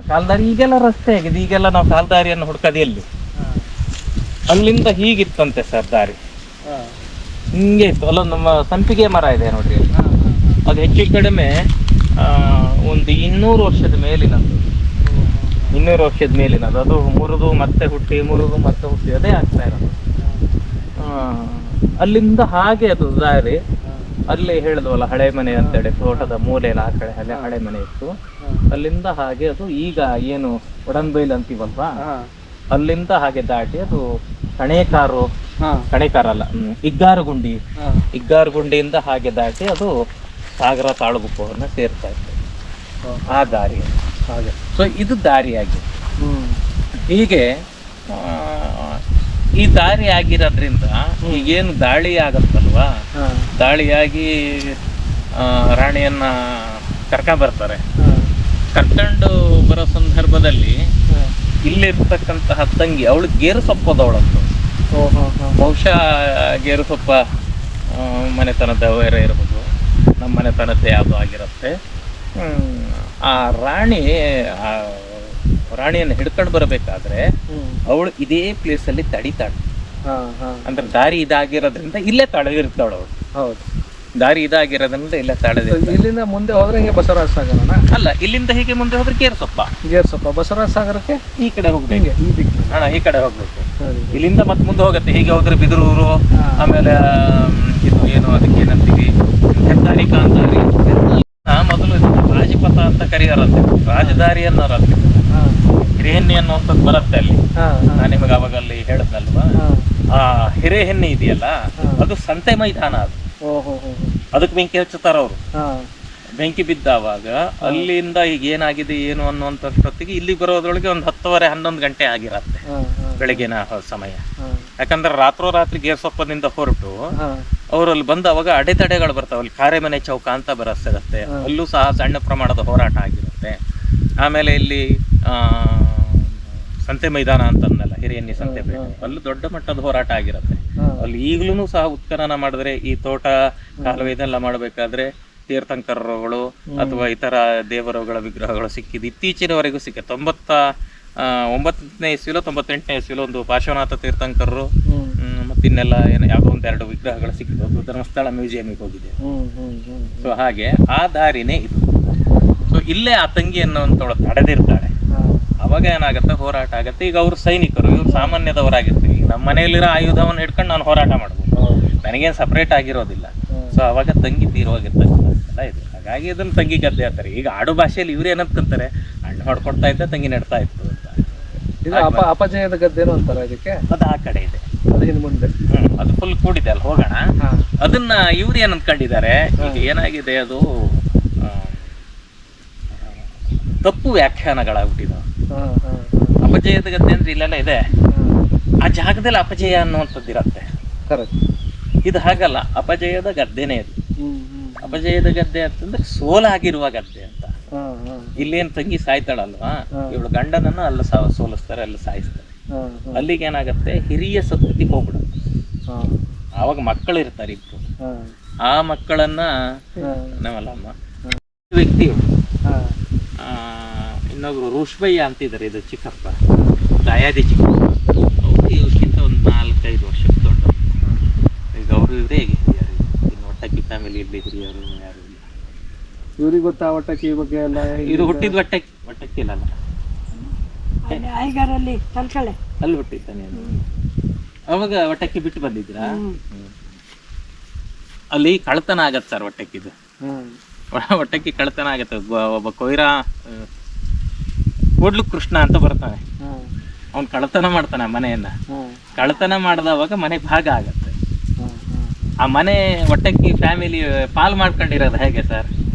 ಕಾಲ್ದಾರಿ ಈಗೆಲ್ಲ ರಸ್ತೆ ಆಗಿದೆ, ಈಗೆಲ್ಲ ನಾವು ಕಾಲ್ದಾರಿಯನ್ನು ಹುಡ್ಕದೆ ಎಲ್ಲಿ. ಅಲ್ಲಿಂದ ಹೀಗಿತ್ತಂತೆ ಸರ್ ದಾರಿ, ಹಿಂಗೆ ಇತ್ತು. ಅಲ್ಲೊಂದು ನಮ್ಮ ಸಂಪಿಗೆ ಮರ ಇದೆ ನೋಡ್ರಿ, ಅದು ಹೆಚ್ಚು ಕಡಿಮೆ ಒಂದು 200 ವರ್ಷದ ಮೇಲಿನದು. 200 ವರ್ಷದ ಮೇಲಿನದು. ಅದು ಮುರಿದು ಮತ್ತೆ ಹುಟ್ಟಿ, ಮುರಿದು ಮತ್ತೆ ಹುಟ್ಟಿ ಅದೇ ಆಗ್ತಾ ಇರೋದು. ಅಲ್ಲಿಂದ ಹಾಗೆ ಅದು ದಾರಿ. ಅಲ್ಲಿ ಹೇಳಿದ್ವಲ್ಲ ಹಳೆ ಮನೆ ಅಂತೇಳಿ, ತೋಟದ ಮೂಲೆಯಲ್ಲಿ ಆ ಕಡೆ ಅಲ್ಲೇ ಹಳೆ ಮನೆ ಇತ್ತು. ಅಲ್ಲಿಂದ ಹಾಗೆ ಅದು ಈಗ ಏನು ಒಡನ್ಬೈಲ್ ಅಂತೀವಲ್ವಾ, ಅಲ್ಲಿಂದ ಹಾಗೆ ದಾಟಿ ಅದು ಕಣೇಕಾರ ಅಲ್ಲ, ಇಗ್ಗಾರಗುಂಡಿಯಿಂದ ಹಾಗೆ ದಾಟಿ ಅದು ಸಾಗರ ತಾಳಗುಪ್ಪವನ್ನು ಸೇರ್ತಾ ಇತ್ತು ಆ ದಾರಿ ಹಾಗೆ. ಸೊ ಇದು ದಾರಿಯಾಗಿ ಹೀಗೆ ಈ ದಾರಿ ಆಗಿರೋದ್ರಿಂದ ಈಗೇನು ದಾಳಿ ಆಗತ್ತಲ್ವಾ, ದಾಳಿಯಾಗಿ ರಾಣಿಯನ್ನ ಕರ್ಕೊಂಡ್ಬರ್ತಾರೆ. ಕರ್ಕೊಂಡು ಬರೋ ಸಂದರ್ಭದಲ್ಲಿ ಇಲ್ಲಿರ್ತಕ್ಕಂತಹ ತಂಗಿ, ಅವಳು ಗೇರು ಸೊಪ್ಪದವಳಂತು. ಬಹುಶಃ ಗೇರು ಸೊಪ್ಪ ಮನೆತನದ ಬೇರೆ ಇರ್ಬೋದು, ನಮ್ಮ ಮನೆತನದ್ದೇ ಯಾವುದು ಆಗಿರುತ್ತೆ. ಆ ರಾಣಿಯನ್ನು ಹಿಡ್ಕೊಂಡು ಬರಬೇಕಾದ್ರೆ ಅವಳು ಇದೇ ಪ್ಲೇಸಲ್ಲಿ ತಡಿತಾಳೆ. ಅಂದ್ರೆ ದಾರಿ ಇದಾಗಿರೋದ್ರಿಂದ ಇಲ್ಲೇ ತಡೆದಿರ್ತಾಳು ಅವಳು. ಹೌದು, ದಾರಿ ಇದಾಗಿರೋದ್ರಿಂದ ಇಲ್ಲೇ ತಡೆದಿರ್ತಾಳೆ. ಇಲ್ಲಿಂದ ಮುಂದೆ ಹೋದ್ರೆ ಹಿಂಗೆ ಬಸವರಾಜ ಸಾಗರ ಅಲ್ಲ, ಇಲ್ಲಿಂದ ಹೀಗೆ ಮುಂದೆ ಹೋದ್ರೆ ಗೇರುಸೊಪ್ಪ ಬಸವರಾಜ ಸಾಗರಕ್ಕೆ ಈ ಕಡೆ ಹೋಗ್ಬೇಕು. ಈ ಕಡೆ ಹೋಗ್ಬೇಕು. ಇಲ್ಲಿಂದ ಮತ್ತೆ ಮುಂದೆ ಹೋಗುತ್ತೆ. ಹೀಗೆ ಹೋದ್ರೆ ಬಿದಿರೂರು, ಆಮೇಲೆ ಇದು ಏನು ಅದಕ್ಕೆ ಏನಂತೀವಿ, ಹೆದ್ದಾರಿ ಕಾಂತಾರಿ. ಮೊದಲು ರಾಜಪಥ ಅಂತ ಕರೆಯೋರಂತೆ, ರಾಜದಾರಿ ಅನ್ನೋರಂತೆ. ಹಿರೇಹೆನ್ನಿ ಅನ್ನುವಂಥದ್ದು ಬರುತ್ತೆ ಅಲ್ಲಿ. ನಾನು ನಿಮಗೆ ಅವಾಗ ಅಲ್ಲಿ ಹೇಳಿದ್ನಲ್ವಾ, ಆ ಹಿರೇಹೆನ್ನಿ ಇದೆಯಲ್ಲ, ಅದು ಸಂತೆ ಮೈದಾನ. ಅದು ಅದಕ್ಕೆ ಬೆಂಕಿ ಹಚ್ಚುತ್ತಾರ ಅವರು. ಬೆಂಕಿ ಬಿದ್ದಾವಾಗ ಅಲ್ಲಿಂದ ಈಗ ಏನಾಗಿದೆ ಏನು ಅನ್ನುವಂಥಷ್ಟೊತ್ತಿಗೆ ಇಲ್ಲಿ ಬರೋದ್ರೊಳಗೆ ಒಂದು 10:30-11 ಗಂಟೆ ಆಗಿರತ್ತೆ, ಬೆಳಗಿನ ಸಮಯ. ಯಾಕಂದ್ರೆ ರಾತ್ರೋರಾತ್ರಿ ಗೇರ್ಸೊಪ್ಪದಿಂದ ಹೊರಟು ಅವರಲ್ಲಿ ಬಂದು ಅವಾಗ ಅಡೆತಡೆಗಳು ಬರ್ತಾವೆ. ಅಲ್ಲಿ ಕಾರೆಮನೆ ಚೌಕ ಅಂತ ಸಿಗತ್ತೆ, ಅಲ್ಲೂ ಸಹ ಸಣ್ಣ ಪ್ರಮಾಣದ ಹೋರಾಟ ಆಗಿರುತ್ತೆ. ಆಮೇಲೆ ಇಲ್ಲಿ ಸಂತೆ ಮೈದಾನ ಅಂತಂದಲ್ಲ, ಹಿರಿಯನ್ನಿ ಸಂತೆ ಮೈದಾನ, ಅಲ್ಲೂ ದೊಡ್ಡ ಮಟ್ಟದ ಹೋರಾಟ ಆಗಿರುತ್ತೆ. ಅಲ್ಲಿ ಈಗ್ಲೂ ಸಹ ಉತ್ಖನನ ಮಾಡಿದ್ರೆ, ಈ ತೋಟ ಕಾಲುವೆ ಇದೆಲ್ಲ ಮಾಡಬೇಕಾದ್ರೆ ತೀರ್ಥಂಕರಗಳು ಅಥವಾ ಇತರ ದೇವರುಗಳ ವಿಗ್ರಹಗಳು ಸಿಕ್ಕಿದ್ದು ಇತ್ತೀಚಿನವರೆಗೂ ಸಿಕ್ಕ. 99ನೇ ಇಸ್ವಿಲೋ 98ನೇ ಇಸ್ವಿಲೋ ಒಂದು ಪಾರ್ಶ್ವನಾಥ ತೀರ್ಥಂಕರರು ಮತ್ತಿನ್ನೆಲ್ಲ ಯಾವುದೋ 1-2 ವಿಗ್ರಹಗಳು ಸಿಕ್ಕಿದ್ದು. ಧರ್ಮಸ್ಥಳ ಮ್ಯೂಸಿಯಂಗೆ ಹೋಗಿದೆ. ಸೊ ಹಾಗೆ ಆ ದಾರಿನೇ ಇದು. ಸೊ ಇಲ್ಲೇ ಆ ತಂಗಿ ಅನ್ನೋಂಥವಳು ತಡೆದಿರ್ತಾಳೆ. ಅವಾಗ ಏನಾಗುತ್ತೆ, ಹೋರಾಟ ಆಗುತ್ತೆ. ಈಗ ಅವರು ಸೈನಿಕರು, ಇವ್ರು ಸಾಮಾನ್ಯದವರಾಗಿರ್ತೀವಿ. ನಮ್ಮ ಮನೆಯಲ್ಲಿರೋ ಆಯುಧವನ್ನು ಹಿಡ್ಕೊಂಡು ನಾನು ಹೋರಾಟ ಮಾಡ್ಬೋದು, ನನಗೇನು ಸಪ್ರೇಟ್ ಆಗಿರೋದಿಲ್ಲ. ಸೊ ಅವಾಗ ತಂಗಿ ತೀರೋಗಿರ್ತಕ್ಕಂಥದ್ದೆಲ್ಲ ಇದೆ. ಹಾಗಾಗಿ ಇದನ್ನು ತಂಗಿ ಗದ್ದೆ ಅಂತಾರೆ. ಈಗ ಆಡು ಭಾಷೆಯಲ್ಲಿ ಇವ್ರು ಏನಂತಾರೆ, ಹಣ್ಣು ಹೊಡ್ಕೊಡ್ತಾ ಇದ್ದ, ತಂಗಿ ನೆಡ್ತಾ ಇತ್ತು ಅಂತ. ಇದು ಅಪಜಯದ ಗದ್ದೆನೂ ಅಂತಾರೆ ಅದಕ್ಕೆ. ಅದು ಆ ಕಡೆ ಇದೆ, ಅದು ಮುಂದೆ. ಅದು ಫುಲ್ ಕೂಡಿದೆ, ಅಲ್ಲಿ ಹೋಗೋಣ. ಅದನ್ನ ಇವ್ರು ಏನ್ ಅಂದ್ಕೊಂಡಿದ್ದಾರೆ, ಈಗ ಏನಾಗಿದೆ, ಅದು ತಪ್ಪು ವ್ಯಾಖ್ಯಾನಗಳಾಗ್ಬಿಟ್ಟಿದಾವೆ. ಅಪಜಯದ ಗದ್ದೆ ಅಂದ್ರೆ ಇಲ್ಲೆಲ್ಲ ಇದೆ, ಆ ಜಾಗದಲ್ಲಿ ಅಪಜಯ ಅನ್ನುವಂಥದ್ದು ಇರತ್ತೆ. ಇದು ಹಾಗಲ್ಲ, ಅಪಜಯದ ಗದ್ದೆನೇ ಇದು. ಅಪಜಯದ ಗದ್ದೆ ಅಂತಂದ್ರೆ ಸೋಲಾಗಿರುವ ಗದ್ದೆ ಅಂತ. ಇಲ್ಲೇನ್ ತಂಗಿ ಸಾಯ್ತಾಳಲ್ವಾ, ಇವಳು ಗಂಡನನ್ನ ಅಲ್ಲಿ ಸೋಲಿಸ್ತಾರೆ, ಅಲ್ಲಿ ಸಾಯಿಸ್ತಾರೆ. ಅಲ್ಲಿಗೆ ಏನಾಗತ್ತೆ, ಹಿರಿಯ ಸದ್ಗತಿ ಹೋಗ್ಬಿಡುತ್ತೆ. ಆವಾಗ ಮಕ್ಕಳು ಇರ್ತಾರೆ ಇಬ್ರು. ಆ ಮಕ್ಕಳನ್ನ ನಾವಲ್ಲಮ್ಮ ವ್ಯಕ್ತಿಯು, ಇನ್ನೊಬ್ರು ರುಷ್ಬಯ್ಯ ಅಂತಿದ್ದಾರೆ, ಇದು ಚಿಕ್ಕಪ್ಪ, ದಯಾದಿ ಚಿಕ್ಕಪ್ಪ. ಅವರು ಇವ್ರಿಗಿಂತ ಒಂದು 4-5 ವರ್ಷಕ್ಕೆ ದೊಡ್ಡ. ಈಗ ಅವರು ಇವರೇ ಹಿರಿಯರು. ಇನ್ನು ಒಟ್ಟಕ್ಕಿ ಫ್ಯಾಮಿಲಿಯಲ್ಲಿ ಹಿರಿಯರು ಯಾರು ಇಲ್ಲ. ಇವ್ರಿಗೆ ಗೊತ್ತಾ ಒಟ್ಟಕ್ಕಿ ಬಗ್ಗೆ ಎಲ್ಲ? ಇದು ಹುಟ್ಟಿದ ಒಟ್ಟಕ್ಕಿ ಇಲ್ಲ, ಅಲ್ಲಿ ಹುಟ್ಟಿದ್ದಾನೆ. ಅವಾಗ ಒಟ್ಟಕ್ಕಿ ಬಿಟ್ಟು ಬಂದಿದ್ರಾ? ಅಲ್ಲಿ ಕಳ್ತನ ಆಗತ್ತೆ ಸರ್, ಒಟ್ಟಕ್ಕಿದು ಒಟ್ಟಕ್ಕಿ ಕಳ್ತನ ಆಗತ್ತೆ. ಒಬ್ಬ ಕೊಯ್ರಾ ಕೋಡ್ಲು ಕೃಷ್ಣ ಅಂತ ಬರ್ತಾನೆ, ಅವ್ನು ಕಳ್ತನ ಮಾಡ್ತಾನೆ ಮನೆಯನ್ನ. ಕಳ್ತನ ಮಾಡಿದವಾಗ ಮನೆ ಭಾಗ ಆಗತ್ತೆ. ಆ ಮನೆ ಒಟ್ಟಕ್ಕಿ ಫ್ಯಾಮಿಲಿ ಪಾಲ್ ಮಾಡ್ಕೊಂಡಿರೋದು ಹೇಗೆ ಸರ್,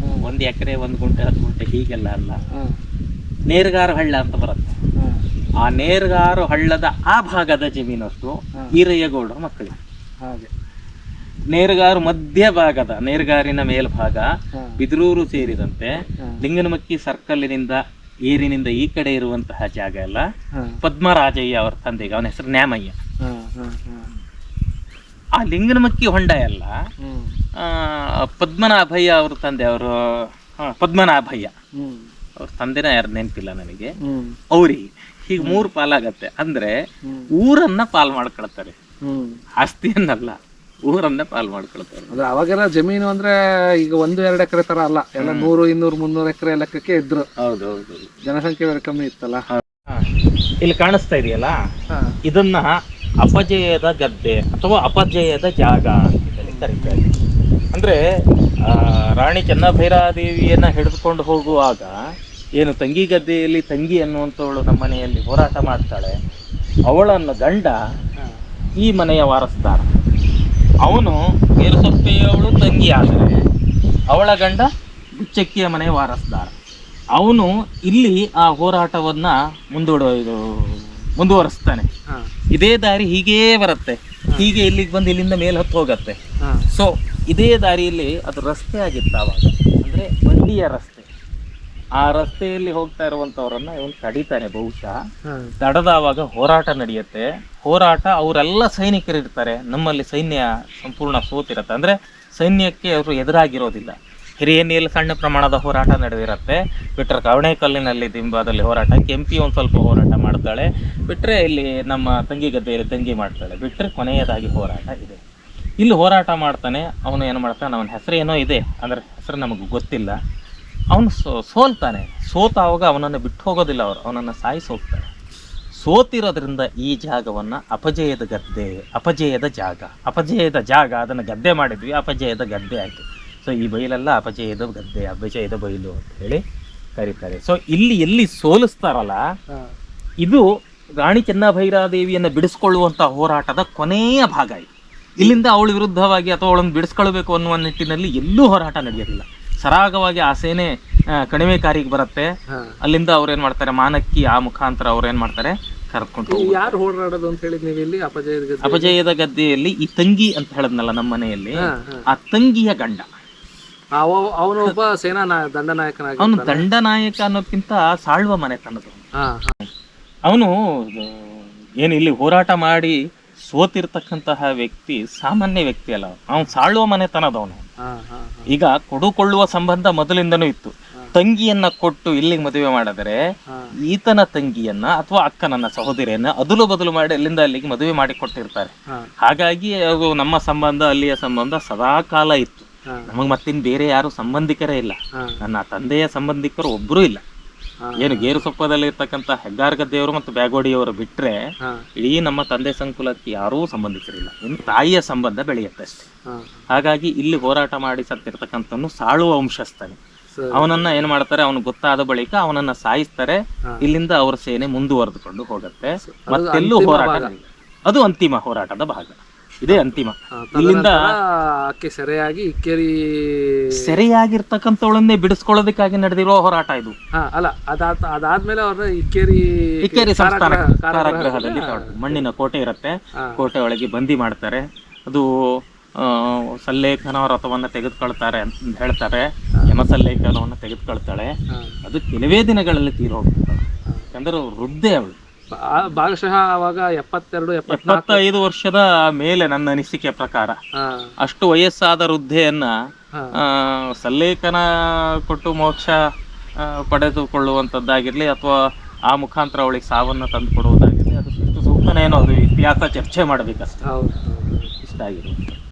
1 ಎಕರೆ 1 ಗುಂಟೆ 10 ಗುಂಟೆ ಹೀಗೆಲ್ಲ ಅಲ್ಲ. ನೇರ್ಗಾರು ಹಳ್ಳ ಅಂತ ಬರುತ್ತೆ. ಆ ನೇರ್ಗಾರು ಹಳ್ಳದ ಆ ಭಾಗದ ಜಮೀನಷ್ಟು ಈರಯ್ಯಗೌಡರ ಮಕ್ಕಳಿಗೆ. ನೇರ್ಗಾರು ಮಧ್ಯಭಾಗದ, ನೇರ್ಗಾರಿನ ಮೇಲ್ಭಾಗ ಬಿದಿರೂರು ಸೇರಿದಂತೆ ಲಿಂಗನಮಕ್ಕಿ ಸರ್ಕಲ್ನಿಂದ ಏರಿನಿಂದ ಈ ಕಡೆ ಇರುವಂತಹ ಜಾಗ ಎಲ್ಲ ಪದ್ಮರಾಜಯ್ಯ ಅವ್ರ ತಂದೆಗೆ, ಅವನ ಹೆಸರು ನ್ಯಾಮಯ್ಯ. ಆ ಲಿಂಗನಮಕ್ಕಿ ಹೊಂಡ ಎಲ್ಲ ಪದ್ಮನಾಭಯ್ಯ ಅವ್ರ ತಂದೆ, ಅವರು ಪದ್ಮನಾಭಯ್ಯ ಅವ್ರ ತಂದೆನ ಯಾರು ನೆನಪಿಲ್ಲ ನನಗೆ, ಹ್ಮ್ ಅವ್ರಿಗೆ ಹೀಗೆ 3 ಪಾಲಾಗತ್ತೆ. ಅಂದ್ರೆ ಊರನ್ನ ಪಾಲ್ ಮಾಡ್ಕೊಳ್ತಾರೆ, ಹ್ಮ್ ಆಸ್ತಿಯನ್ನಲ್ಲ, ಊರನ್ನ ಪಾಲ್ ಮಾಡ್ಕೊಳ್ತಾರೆ. ಅಂದ್ರೆ ಅವಾಗೆಲ್ಲ ಜಮೀನು ಅಂದ್ರೆ ಈಗ 1-2 ಎಕರೆ ತರ ಅಲ್ಲ, ಎಲ್ಲ 100-200-300 ಎಕರೆ ಲೆಕ್ಕಕ್ಕೆ ಇದ್ರು. ಹೌದೌದು. ಜನಸಂಖ್ಯೆ ಬೇರೆ ಕಮ್ಮಿ ಇತ್ತಲ್ಲ. ಇಲ್ಲಿ ಕಾಣಿಸ್ತಾ ಇದೆಯಲ್ಲ, ಹಾ. ಇದನ್ನ ಅಪಜಯದ ಗದ್ದೆ ಅಥವಾ ಅಪಜಯದ ಜಾಗ ಅಂತ ಕರೀತಾರೆ. ಅಂದ್ರೆ ರಾಣಿ ಚೆನ್ನಭೈರಾದೇವಿಯನ್ನ ಹಿಡಿದುಕೊಂಡು ಹೋಗುವಾಗ ಏನು ತಂಗಿ ಗದ್ದೆಯಲ್ಲಿ ತಂಗಿ ಅನ್ನುವಂಥವಳು ನಮ್ಮ ಮನೆಯಲ್ಲಿ ಹೋರಾಟ ಮಾಡ್ತಾಳೆ, ಅವಳನ್ನು ಗಂಡ ಈ ಮನೆಯ ವಾರಸ್ದಾರ. ಅವನು ಗೇರುಸೊಪ್ಪೆಯವಳು ತಂಗಿ ಆದರೆ ಅವಳ ಗಂಡ ಗುಚ್ಚಕ್ಕಿಯ ಮನೆಯ ವಾರಸ್ದಾರ. ಅವನು ಇಲ್ಲಿ ಆ ಹೋರಾಟವನ್ನ ಮುಂದುವರಿಸ್ತಾನೆ. ಇದೇ ದಾರಿ ಹೀಗೇ ಬರುತ್ತೆ, ಹೀಗೆ ಇಲ್ಲಿಗೆ ಬಂದು ಇಲ್ಲಿಂದ ಮೇಲೆ ಹತ್ತು ಹೋಗತ್ತೆ. ಸೊ ಇದೇ ದಾರಿಯಲ್ಲಿ ಅದು ರಸ್ತೆ ಆಗಿತ್ತು ಆವಾಗ, ಅಂದ್ರೆ ಬಂಡಿಯ ರಸ್ತೆ. ಆ ರಸ್ತೆಯಲ್ಲಿ ಹೋಗ್ತಾ ಇರುವಂತವ್ರನ್ನ ಇವನು ತಡಿತಾನೆ ಬಹುಶಃ. ತಡದವಾಗ ಹೋರಾಟ ನಡೆಯುತ್ತೆ. ಹೋರಾಟ, ಅವರೆಲ್ಲ ಸೈನಿಕರು ಇರ್ತಾರೆ. ನಮ್ಮಲ್ಲಿ ಸೈನ್ಯ ಸಂಪೂರ್ಣ ಸೋತಿರತ್ತೆ, ಅಂದ್ರೆ ಸೈನ್ಯಕ್ಕೆ ಅವರು ಎದುರಾಗಿರೋದಿಲ್ಲ. ಹಿರಿಯನಿಯಲ್ಲಿ ಸಣ್ಣ ಪ್ರಮಾಣದ ಹೋರಾಟ ನಡೆದಿರುತ್ತೆ. ಬಿಟ್ಟರೆ ಕವಣೆಕಲ್ಲಿನಲ್ಲಿ ದಿಂಬಾದಲ್ಲಿ ಹೋರಾಟ, ಕೆಂಪಿ ಒಂದು ಸ್ವಲ್ಪ ಹೋರಾಟ ಮಾಡ್ತಾಳೆ. ಬಿಟ್ಟರೆ ಇಲ್ಲಿ ನಮ್ಮ ತಂಗಿ ಗದ್ದೆಯಲ್ಲಿ ತಂಗಿ ಮಾಡ್ತಾಳೆ. ಬಿಟ್ಟರೆ ಕೊನೆಯದಾಗಿ ಹೋರಾಟ ಇದೆ. ಇಲ್ಲಿ ಹೋರಾಟ ಮಾಡ್ತಾನೆ. ಅವನು ಏನು ಮಾಡ್ತಾನೆ, ಅವನ ಹೆಸರು ಏನೋ ಇದೆ, ಅಂದರೆ ಹೆಸರು ನಮಗೆ ಗೊತ್ತಿಲ್ಲ. ಅವನು ಸೋಲ್ತಾನೆ. ಸೋತಾವಾಗ ಅವನನ್ನು ಬಿಟ್ಟು ಹೋಗೋದಿಲ್ಲ, ಅವನನ್ನು ಸಾಯಿಸಿ ಹೋಗ್ತಾರೆ. ಸೋತಿರೋದ್ರಿಂದ ಈ ಜಾಗವನ್ನು ಅಪಜಯದ ಗದ್ದೆ, ಅಪಜಯದ ಜಾಗ, ಅದನ್ನು ಗದ್ದೆ ಮಾಡಿದ್ವಿ, ಅಪಜಯದ ಗದ್ದೆ ಆಯಿತು. ಸೊ ಈ ಬೈಲೆಲ್ಲ ಅಪಜಯದ ಗದ್ದೆ, ಅಪಜಯದ ಬೈಲು ಅಂತ ಹೇಳಿ ಕರೀತಾರೆ. ಸೊ ಇಲ್ಲಿ ಎಲ್ಲಿ ಸೋಲಿಸ್ತಾರಲ್ಲ, ಇದು ರಾಣಿ ಚೆನ್ನಭೈರಾದೇವಿಯನ್ನು ಬಿಡಿಸ್ಕೊಳ್ಳುವಂಥ ಹೋರಾಟದ ಕೊನೆಯ ಭಾಗ ಇದು. ಇಲ್ಲಿಂದ ಅವಳ ವಿರುದ್ಧವಾಗಿ ಅಥವಾ ಅವಳನ್ನು ಬಿಡಿಸ್ಕೊಳ್ಬೇಕು ಅನ್ನುವ ನಿಟ್ಟಿನಲ್ಲಿ ಎಲ್ಲೂ ಹೋರಾಟ ನಡೆಯೋದಿಲ್ಲ. ಸರಾಗವಾಗಿ ಆ ಸೇನೆ ಕಣಿವೆಕಾರಿಗೆ ಬರುತ್ತೆ. ಅಲ್ಲಿಂದ ಅವ್ರೇನ್ ಮಾಡ್ತಾರೆ, ಮಾನಕ್ಕಿ ಆ ಮುಖಾಂತರ ಅವ್ರೇನ್ ಮಾಡ್ತಾರೆ, ಕರ್ಕೊಂಡು. ಯಾರು ಹೋರಾಡೋದು ಅಂತ ಹೇಳಿದ್ ನೀವು ಇಲ್ಲಿ ಅಪಜಯದ ಗದ್ದೆಯಲ್ಲಿ ಈ ತಂಗಿ ಅಂತ ಹೇಳದ್ನಲ್ಲ ನಮ್ಮ ಮನೆಯಲ್ಲಿ, ಆ ತಂಗಿಯ ಗಂಡ ಅವನು ಒಬ್ಬ ಸೇನಾ ದಂಡನಾಯಕನಾಗಿ. ಅವನು ದಂಡನಾಯಕ ಅನ್ನೋದಕ್ಕಿಂತ ಸಾಳುವ ಮನೆತನದವನು. ಅವನು ಏನು ಇಲ್ಲಿ ಹೋರಾಟ ಮಾಡಿ ಸೋತಿರ್ತಕ್ಕಂತಹ ವ್ಯಕ್ತಿ ಸಾಮಾನ್ಯ ವ್ಯಕ್ತಿ ಅಲ್ಲ, ಅವನು ಸಾಳುವ ಮನೆತನದವನು. ಈಗ ಕೊಡುಕೊಳ್ಳುವ ಸಂಬಂಧ ಮೊದಲಿಂದನೂ ಇತ್ತು. ತಂಗಿಯನ್ನ ಕೊಟ್ಟು ಇಲ್ಲಿಗೆ ಮದುವೆ ಮಾಡಿದರೆ ಈತನ ತಂಗಿಯನ್ನ ಅಥವಾ ಅಕ್ಕನನ್ನ ಸಹೋದರಿಯನ್ನ ಅದಲು ಬದಲು ಮಾಡಿ ಅಲ್ಲಿಂದ ಅಲ್ಲಿಗೆ ಮದುವೆ ಮಾಡಿ ಕೊಟ್ಟಿರ್ತಾರೆ. ಹಾಗಾಗಿ ಅದು ನಮ್ಮ ಸಂಬಂಧ ಅಲ್ಲಿಯ ಸಂಬಂಧ ಸದಾ ಕಾಲ ಇತ್ತು. ನಮಗ್ ಮತ್ತಿನ್ ಬೇರೆ ಯಾರು ಸಂಬಂಧಿಕರೇ ಇಲ್ಲ. ನನ್ನ ತಂದೆಯ ಸಂಬಂಧಿಕರು ಒಬ್ರು ಇಲ್ಲ. ಏನು ಗೇರುಸೊಪ್ಪದಲ್ಲಿ ಇರ್ತಕ್ಕಂಥ ಹೆಗ್ಗಾರ್ ಗದ್ದೆಯವರು ಮತ್ತು ಬ್ಯಾಗೋಡಿಯವರು ಬಿಟ್ರೆ ಇಡೀ ನಮ್ಮ ತಂದೆ ಸಂಕುಲಕ್ಕೆ ಯಾರೂ ಸಂಬಂಧಿಕರಿಲ್ಲ. ಇನ್ನು ತಾಯಿಯ ಸಂಬಂಧ ಬೆಳೆಯುತ್ತೆ ಅಷ್ಟೇ. ಹಾಗಾಗಿ ಇಲ್ಲಿ ಹೋರಾಟ ಮಾಡಿ ಸತ್ತಿರ್ತಕ್ಕಂಥನ್ನು ಸಾಳುವ ವಂಶಸ್ಥನೆ. ಅವನನ್ನ ಏನ್ ಮಾಡ್ತಾರೆ, ಅವನು ಗೊತ್ತಾದ ಬಳಿಕ ಅವನನ್ನ ಸಾಯಿಸ್ತಾರೆ. ಇಲ್ಲಿಂದ ಅವರ ಸೇನೆ ಮುಂದುವರೆದುಕೊಂಡು ಹೋಗುತ್ತೆ. ಮತ್ತೆಲ್ಲೂ ಹೋರಾಟ, ಅದು ಅಂತಿಮ ಹೋರಾಟದ ಭಾಗ. ಇದೇ ಅಂತಿಮ. ಇಲ್ಲಿಂದ ಸೆರೆಯಾಗಿರ್ತಕ್ಕಂಥವಳನ್ನೇ ಬಿಡಿಸ್ಕೊಳ್ಳೋದಕ್ಕಾಗಿ ನಡೆದಿರೋ ಹೋರಾಟ ಇದು. ಅಲ್ಲ, ಅದಾದ್ಮೇಲೆ ಅವ್ರನ್ನ ಇಕ್ಕೇರಿ ಸಂಸ್ಥಾನ ಕಾರಾಗೃಹದಲ್ಲಿ ಮಣ್ಣಿನ ಕೋಟೆ ಇರುತ್ತೆ. ಕೋಟೆ ಒಳಗೆ ಬಂದಿ ಮಾಡ್ತಾರೆ. ಅದು ಸಲ್ಲೇಖನ ರಥವನ್ನ ತೆಗೆದುಕೊಳ್ತಾರೆ ಅಂತ ಹೇಳ್ತಾರೆ. ಯಮಸಲ್ಲೇಖನವನ್ನು ತೆಗೆದುಕೊಳ್ತಾಳೆ. ಅದು ಕೆಲವೇ ದಿನಗಳಲ್ಲಿ ತೀರಿ ಹೋಗ್ತಾಳೆ. ಯಾಕಂದ್ರೆ ವೃದ್ಧೆ ಅವಳು. ಭಾಗಶಃ ಅವಾಗ 75 ವರ್ಷದ ಮೇಲೆ ನನ್ನ ಅನಿಸಿಕೆ ಪ್ರಕಾರ. ಅಷ್ಟು ವಯಸ್ಸಾದ ವೃದ್ಧೆಯನ್ನ ಸಲ್ಲೇಖನ ಕೊಟ್ಟು ಮೋಕ್ಷ ಪಡೆದುಕೊಳ್ಳುವಂಥದ್ದಾಗಿರ್ಲಿ ಅಥವಾ ಆ ಮುಖಾಂತರ ಅವಳಿಗೆ ಸಾವನ್ನ ತಂದು ಕೊಡುವುದಾಗಿರ್ಲಿ, ಅದು ಎಷ್ಟು ಸೂಕ್ತನೇನೋ ಅದು ಇತಿಹಾಸ ಚರ್ಚೆ ಮಾಡಬೇಕಷ್ಟೇ. ಇಷ್ಟ ಆಗಿದೆ.